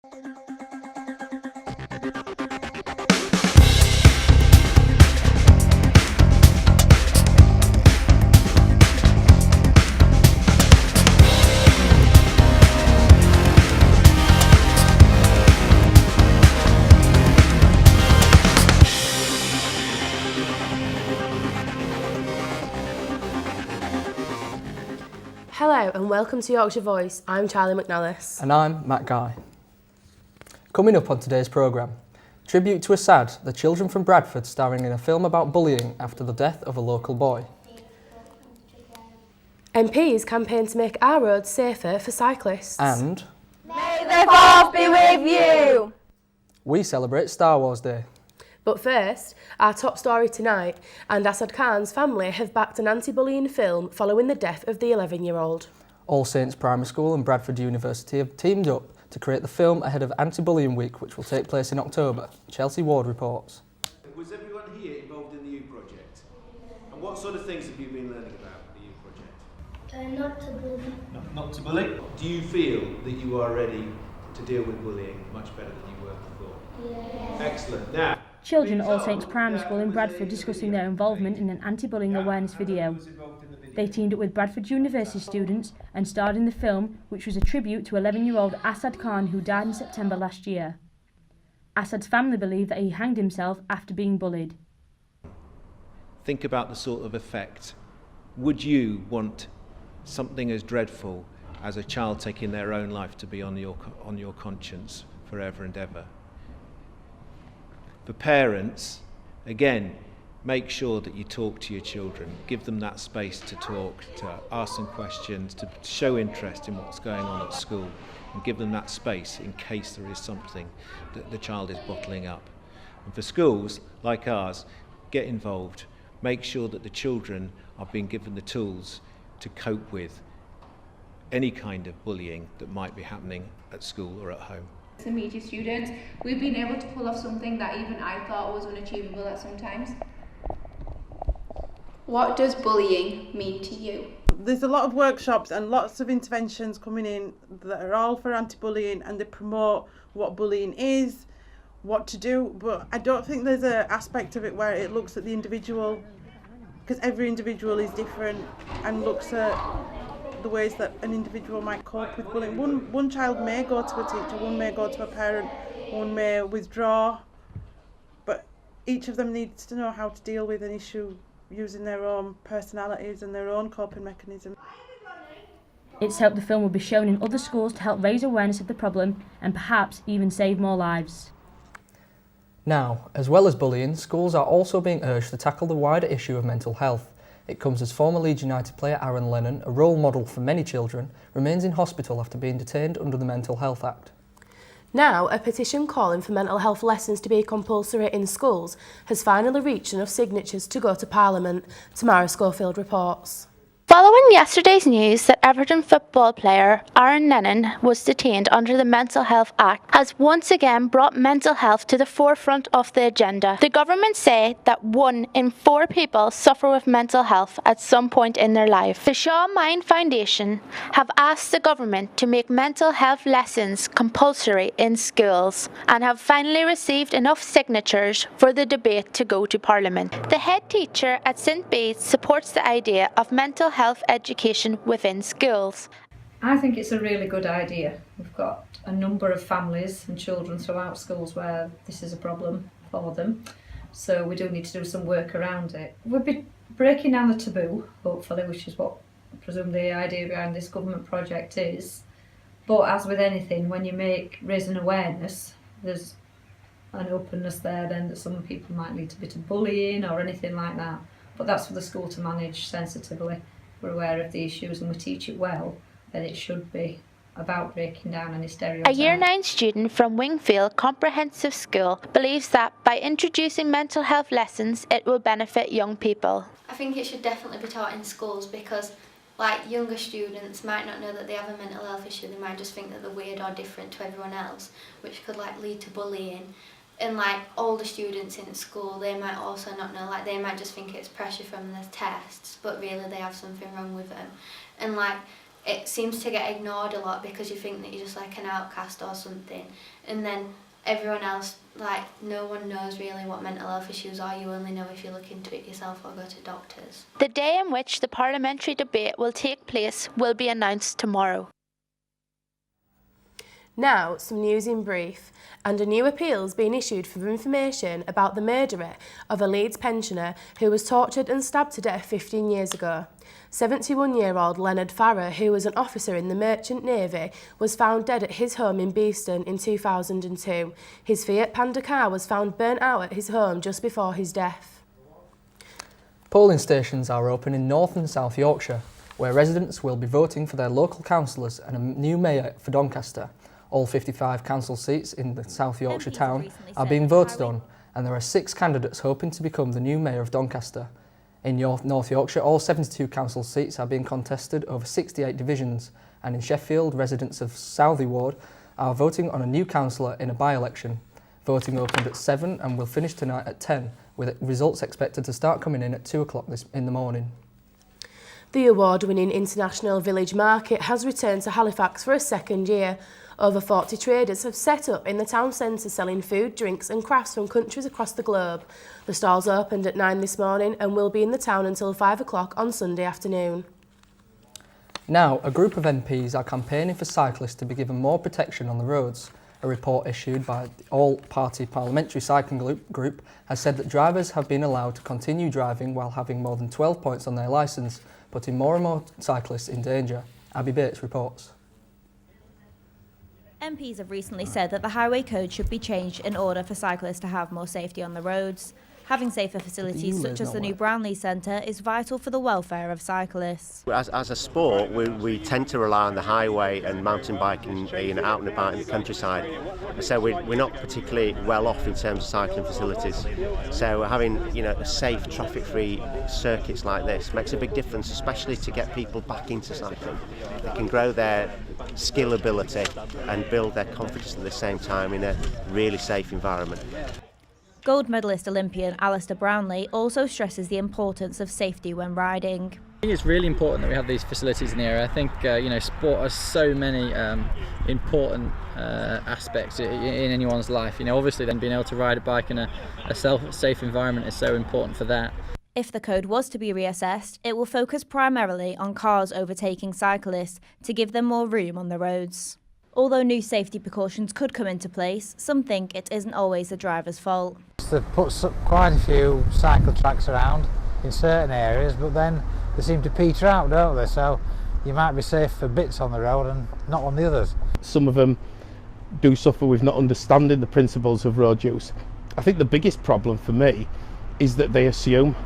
Hello and welcome to Yorkshire-Voice. I'm Charlie McNallis. And I'm Matt Guy. Coming up on today's programme, tribute to Assad, the children from Bradford starring in a film about bullying after the death of a local boy. MPs campaign to make our roads safer for cyclists. And May the Fourth be with you! we celebrate Star Wars Day. But first, our top story tonight, and Assad Khan's family have backed an anti-bullying film following the death of the 11-year-old. All Saints Primary School and Bradford University have teamed up to create the film ahead of Anti-Bullying Week, which will take place in October. Chelsea Ward reports. Was everyone here involved in the U project? And what sort of things have you been learning about the U project? Not to bully. Not to bully? Do you feel that you are ready to deal with bullying much better than you were before? Yeah. Excellent. Now, Children at All Saints Primary School in Bradford discussing their involvement in an anti-bullying awareness video. They teamed up with Bradford University students and starred in the film, which was a tribute to 11-year-old Assad Khan, who died in September last year. Assad's family believe that he hanged himself after being bullied. think about the sort of effect. Would you want something as dreadful as a child taking their own life to be on your conscience forever and ever? For parents, again, make sure that you talk to your children. Give them that space to talk, to ask them questions, to show interest in what's going on at school, and give them that space in case there is something that the child is bottling up. And for schools like ours, get involved. Make sure that the children are being given the tools to cope with any kind of bullying that might be happening at school or at home. As a media student, we've been able to pull off something that even I thought was unachievable at some times. What does bullying mean to you? There's a lot of workshops and lots of interventions coming in that are all for anti-bullying, and they promote what bullying is, what to do, but I don't think there's an aspect of it where it looks at the individual, because every individual is different and looks at the ways that an individual might cope with bullying. One child may go to a teacher, one may go to a parent, one may withdraw, but each of them needs to know how to deal with an issue using their own personalities and their own coping mechanism. It's hoped the film will be shown in other schools to help raise awareness of the problem and perhaps even save more lives. Now, as well as bullying, schools are also being urged to tackle the wider issue of mental health. It comes as former Leeds United player Aaron Lennon, a role model for many children, remains in hospital after being detained under the Mental Health Act. Now, a petition calling for mental health lessons to be compulsory in schools has finally reached enough signatures to go to Parliament. Tamara Schofield reports. Following yesterday's news that Everton football player Aaron Lennon was detained under the Mental Health Act has once again brought mental health to the forefront of the agenda. The government say that 1 in 4 people suffer with mental health at some point in their life. The Shaw Mind Foundation have asked the government to make mental health lessons compulsory in schools and have finally received enough signatures for the debate to go to Parliament. The head teacher at St Bede's supports the idea of mental health education within schools. I think it's a really good idea. We've got a number of families and children throughout schools where this is a problem for them, so we do need to do some work around it. We'll be breaking down the taboo, hopefully, which is what I presume the idea behind this government project is. But as with anything, when you raise an awareness, there's an openness there then that some people might lead to a bit of bullying or anything like that. But that's for the school to manage sensitively. We're aware of the issues and we teach it well, then it should be about breaking down any stereotypes. A Year 9 student from Wingfield Comprehensive School believes that by introducing mental health lessons, it will benefit young people. I think it should definitely be taught in schools because younger students might not know that they have a mental health issue. They might just think that they're weird or different to everyone else, which could lead to bullying. And older students in school, they might also not know, they might just think it's pressure from the tests, but really they have something wrong with them. And it seems to get ignored a lot because you think that you're just like an outcast or something, and then everyone else, like, no one knows really what mental health issues are. You only know if you look into it yourself or go to doctors. The day in which the parliamentary debate will take place will be announced tomorrow. Now, some news in brief, and a new appeal has been issued for information about the murderer of a Leeds pensioner who was tortured and stabbed to death 15 years ago. 71-year-old Leonard Farrer, who was an officer in the Merchant Navy, was found dead at his home in Beeston in 2002. His Fiat Panda car was found burnt out at his home just before his death. Polling stations are open in North and South Yorkshire, where residents will be voting for their local councillors and a new mayor for Doncaster. All 55 council seats in the South Yorkshire town are being voted on, and there are 6 candidates hoping to become the new mayor of Doncaster. In North Yorkshire, all 72 council seats are being contested over 68 divisions, and in Sheffield, residents of Southey Ward are voting on a new councillor in a by-election. Voting opened at 7 and will finish tonight at 10, with results expected to start coming in at 2 o'clock in the morning. The award-winning International Village Market has returned to Halifax for a second year. Over 40 traders have set up in the town centre selling food, drinks and crafts from countries across the globe. The stalls opened at 9 this morning and will be in the town until 5 o'clock on Sunday afternoon. Now, a group of MPs are campaigning for cyclists to be given more protection on the roads. A report issued by the All-Party Parliamentary Cycling Group has said that drivers have been allowed to continue driving while having more than 12 points on their licence, putting more and more cyclists in danger. Abby Bates reports. MPs have recently said that the highway code should be changed in order for cyclists to have more safety on the roads. Having safer facilities such as the new Brownlee Centre is vital for the welfare of cyclists. As a sport, we tend to rely on the highway and mountain biking out and about in the countryside. So we're not particularly well off in terms of cycling facilities. So having a safe, traffic-free circuits like this makes a big difference, especially to get people back into cycling. They can grow their skill ability and build their confidence at the same time in a really safe environment. Gold medalist Olympian Pallister Brownlee also stresses the importance of safety when riding. I think it's really important that we have these facilities in the area. I think sport has so many important aspects in anyone's life. Obviously then being able to ride a bike in a safe environment is so important for that. If the code was to be reassessed, it will focus primarily on cars overtaking cyclists to give them more room on the roads. Although new safety precautions could come into place, some think it isn't always the driver's fault. They've put quite a few cycle tracks around in certain areas, but then they seem to peter out, don't they? So you might be safe for bits on the road and not on the others. Some of them do suffer with not understanding the principles of road use. I think the biggest problem for me is that they assume.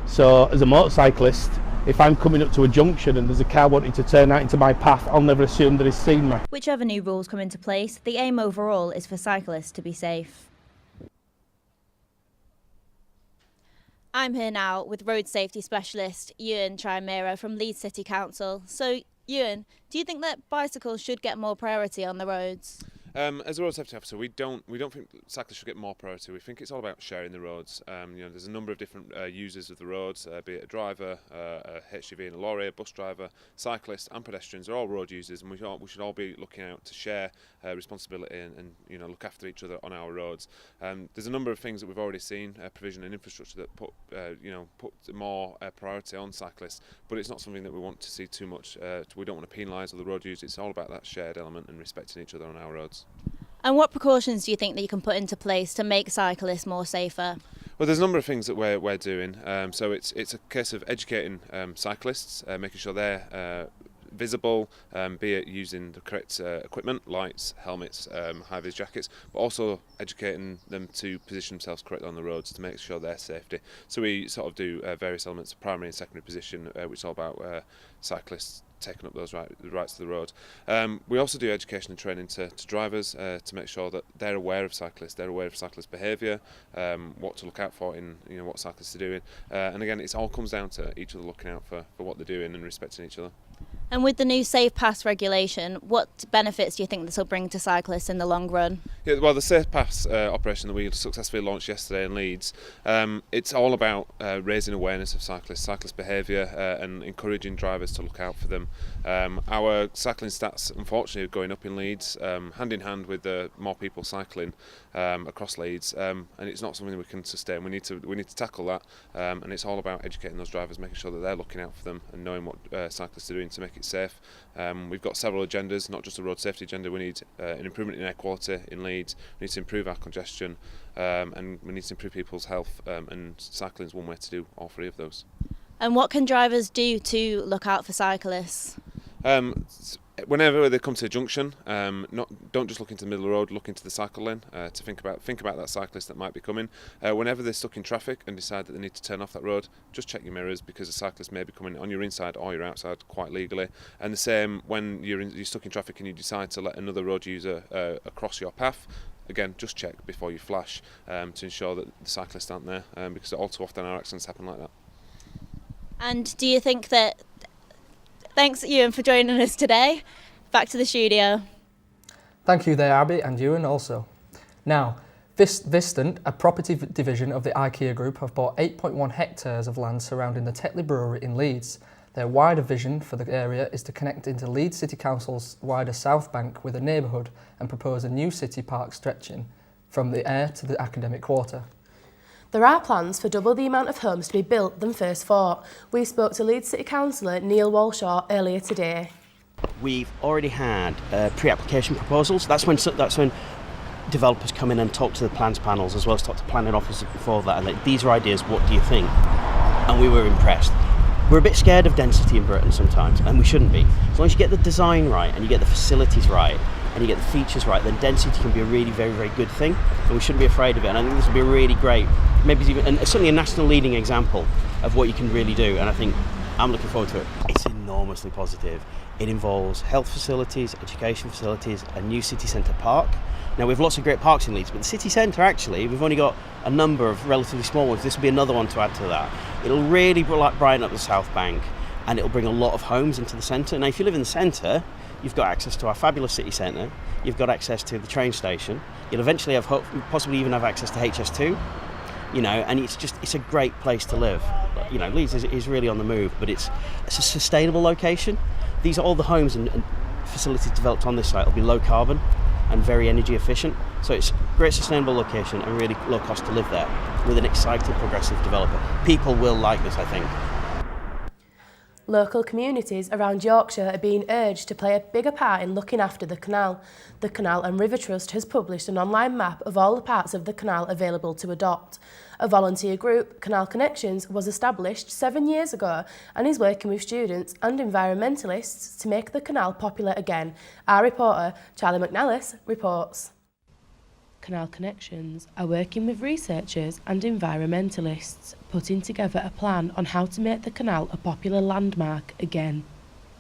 So as a motorcyclist, if I'm coming up to a junction and there's a car wanting to turn out into my path, I'll never assume that it's seen me. Whichever new rules come into place, the aim overall is for cyclists to be safe. I'm here now with road safety specialist Ewan Chimera from Leeds City Council. So Ewan, do you think that bicycles should get more priority on the roads? As a road safety officer, we don't think cyclists should get more priority. We think it's all about sharing the roads. There's a number of different users of the roads, be it a driver, a HGV and a lorry, a bus driver, cyclists and pedestrians are all road users, and we should all be looking out to share responsibility and look after each other on our roads. There's a number of things that we've already seen, provision and infrastructure that put more priority on cyclists, but it's not something that we want to see too much. We don't want to penalise the road users. It's all about that shared element and respecting each other on our roads. And what precautions do you think that you can put into place to make cyclists more safer? Well, there's a number of things that we're doing. So it's a case of educating cyclists, making sure they're visible, be it using the correct equipment, lights, helmets, high-vis jackets, but also educating them to position themselves correctly on the roads to make sure their safety. So we sort of do various elements of primary and secondary position, which is all about cyclists taking up those rights to the road. We also do education and training to drivers to make sure that they're aware of cyclists, they're aware of cyclist behaviour, what to look out for in what cyclists are doing, and again it all comes down to each other looking out for what they're doing and respecting each other. And with the new Safe Pass regulation, what benefits do you think this will bring to cyclists in the long run? Yeah, well, the Safe Pass operation that we successfully launched yesterday in Leeds, it's all about raising awareness of cyclist behaviour and encouraging drivers to look out for them. Our cycling stats, unfortunately, are going up in Leeds, hand in hand with more people cycling across Leeds, and it's not something we can sustain. We need to tackle that, and it's all about educating those drivers, making sure that they're looking out for them and knowing what cyclists are doing to make it safe. We've got several agendas, not just a road safety agenda. We need an improvement in air quality in Leeds. We need to improve our congestion, and we need to improve people's health, and cycling is one way to do all three of those. And what can drivers do to look out for cyclists? Whenever they come to a junction, don't just look into the middle of the road, look into the cycle lane to think about that cyclist that might be coming. Whenever they're stuck in traffic and decide that they need to turn off that road, just check your mirrors, because a cyclist may be coming on your inside or your outside quite legally. And the same when you're stuck in traffic and you decide to let another road user across your path. Again, just check before you flash to ensure that the cyclists aren't there, because all too often our accidents happen like that. And do you think that... Thanks, Ewan, for joining us today. Back to the studio. Thank you there, Abby, and Ewan also. Now, Vistant, a property division of the IKEA Group, have bought 8.1 hectares of land surrounding the Tetley Brewery in Leeds. Their wider vision for the area is to connect into Leeds City Council's wider South Bank with a neighbourhood and propose a new city park stretching from the Air to the Academic Quarter. There are plans for double the amount of homes to be built than first thought. We spoke to Leeds City Councillor Neil Walshaw earlier today. We've already had pre-application proposals. That's when developers come in and talk to the plans panels, as well as talk to planning officers before that, and like, these are ideas, what do you think? And we were impressed. We're a bit scared of density in Britain sometimes, and we shouldn't be. As long as you get the design right and you get the facilities right and you get the features right, then density can be a really very, very good thing, and we shouldn't be afraid of it. And I think this will be a really great, maybe even, and certainly a national leading example of what you can really do, and I think I'm looking forward to it. It's enormously positive. It involves health facilities, education facilities, a new city centre park. Now, we have lots of great parks in Leeds, but the city centre, actually, we've only got a number of relatively small ones. This will be another one to add to that. It'll really brighten up the South Bank, and it'll bring a lot of homes into the centre. Now, if you live in the centre, you've got access to our fabulous city centre, you've got access to the train station, you'll eventually have, possibly even have access to HS2, you know, and it's a great place to live. You know, Leeds is really on the move, but it's a sustainable location. These are all the homes and facilities developed on this site will be low carbon and very energy efficient. So it's a great sustainable location and really low cost to live there with an exciting progressive developer. People will like this, I think. Local communities around Yorkshire are being urged to play a bigger part in looking after the canal. The Canal and River Trust has published an online map of all the parts of the canal available to adopt. A volunteer group, Canal Connections, was established 7 years ago and is working with students and environmentalists to make the canal popular again. Our reporter, Charlie McNallis, reports. Canal Connections are working with researchers and environmentalists, putting together a plan on how to make the canal a popular landmark again.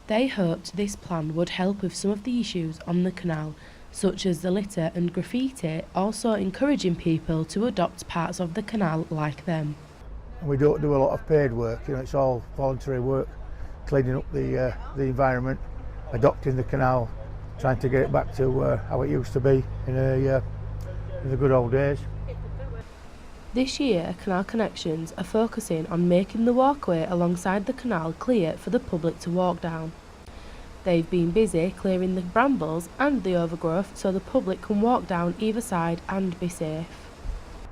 They hoped this plan would help with some of the issues on the canal, such as the litter and graffiti, also encouraging people to adopt parts of the canal like them. We don't do a lot of paid work, you know, it's all voluntary work, cleaning up the environment, adopting the canal, trying to get it back to how it used to be in the good old days. This year, Canal Connections are focusing on making the walkway alongside the canal clear for the public to walk down. They've been busy clearing the brambles and the overgrowth so the public can walk down either side and be safe.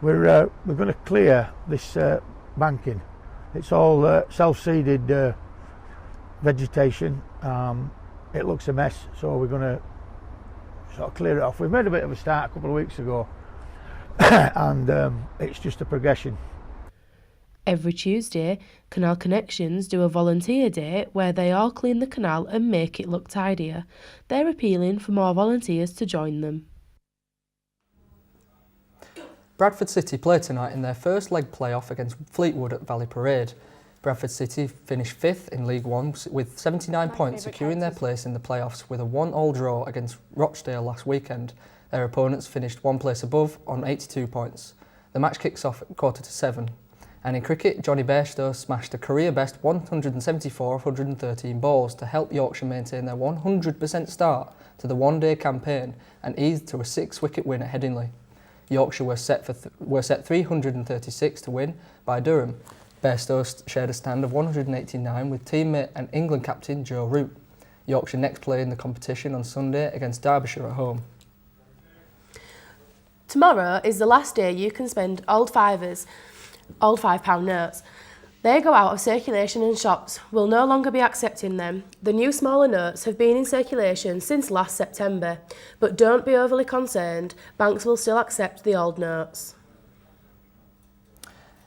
We're going to clear this banking. It's all self-seeded vegetation. It looks a mess, so we're going to sort of clear it off. We've made a bit of a start a couple of weeks ago and it's just a progression. Every Tuesday, Canal Connections do a volunteer day where they all clean the canal and make it look tidier. They're appealing for more volunteers to join them. Bradford City play tonight in their first leg playoff against Fleetwood at Valley Parade. Bradford City finished 5th in League One with 79 points, securing their place in the playoffs with a 1-1 draw against Rochdale last weekend. Their opponents finished one place above on 82 points. The match kicks off at 7:15. And in cricket, Jonny smashed a career-best 174 of 113 balls to help Yorkshire maintain their 100% start to the one-day campaign and eased to a 6-wicket win at Headingley. Yorkshire were set 336 to win by Durham. Bairstow shared a stand of 189 with teammate and England captain Joe Root. Yorkshire next play in the competition on Sunday against Derbyshire at home. Tomorrow is the last day you can spend old £5 notes. They go out of circulation and shops will no longer be accepting them. The new smaller notes have been in circulation since last September, but don't be overly concerned, banks will still accept the old notes.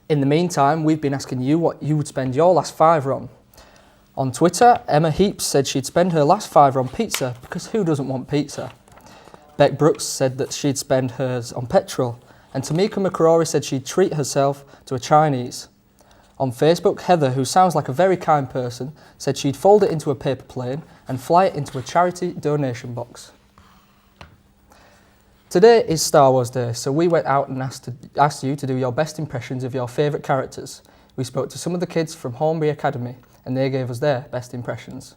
In the meantime, we've been asking you what you would spend your last £5 on. On Twitter, Emma Heaps said she'd spend her last £5 on pizza, because who doesn't want pizza? Beck Brooks said that she'd spend hers on petrol, and Tamika McCrory said she'd treat herself to a Chinese. On Facebook, Heather, who sounds like a very kind person, said she'd fold it into a paper plane and fly it into a charity donation box. Today is Star Wars Day, so we went out and asked you to do your best impressions of your favourite characters. We spoke to some of the kids from Hornby Academy and they gave us their best impressions.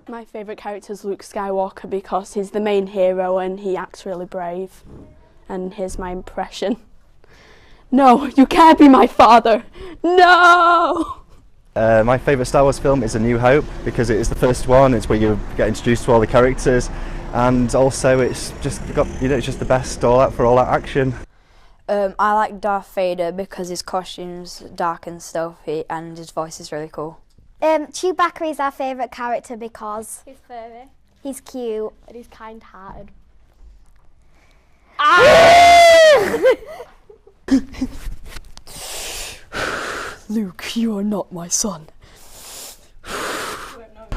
My favourite character is Luke Skywalker because he's the main hero and he acts really brave. And here's my impression. No, you can't be my father! No! My favourite Star Wars film is A New Hope because it is the first one, it's where you get introduced to all the characters, and also it's just it's just the best all out for all that action. I like Darth Vader because his costume's dark and stealthy and his voice is really cool. Chewbacca is our favourite character because he's furry, he's cute and he's kind-hearted. Luke, you are not my son.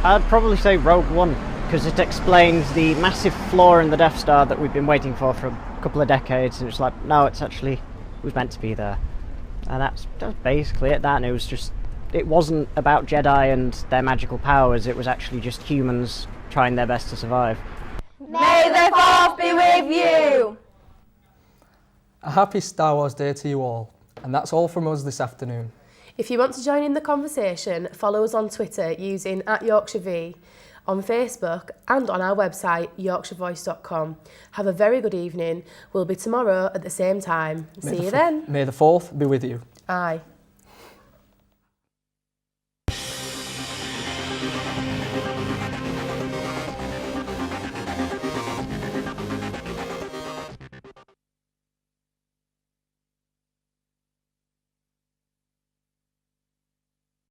I'd probably say Rogue One, because it explains the massive flaw in the Death Star that we've been waiting for a couple of decades, and it's like, no, it's actually, was meant to be there. And that's basically it. That, and it wasn't about Jedi and their magical powers, it was actually just humans trying their best to survive. May the Fourth be with you! A happy Star Wars Day to you all, and that's all from us this afternoon. If you want to join in the conversation, follow us on Twitter using @YorkshireV, on Facebook and on our website yorkshirevoice.com. Have a very good evening. We'll be tomorrow at the same time. See you then. May the 4th be with you. Aye.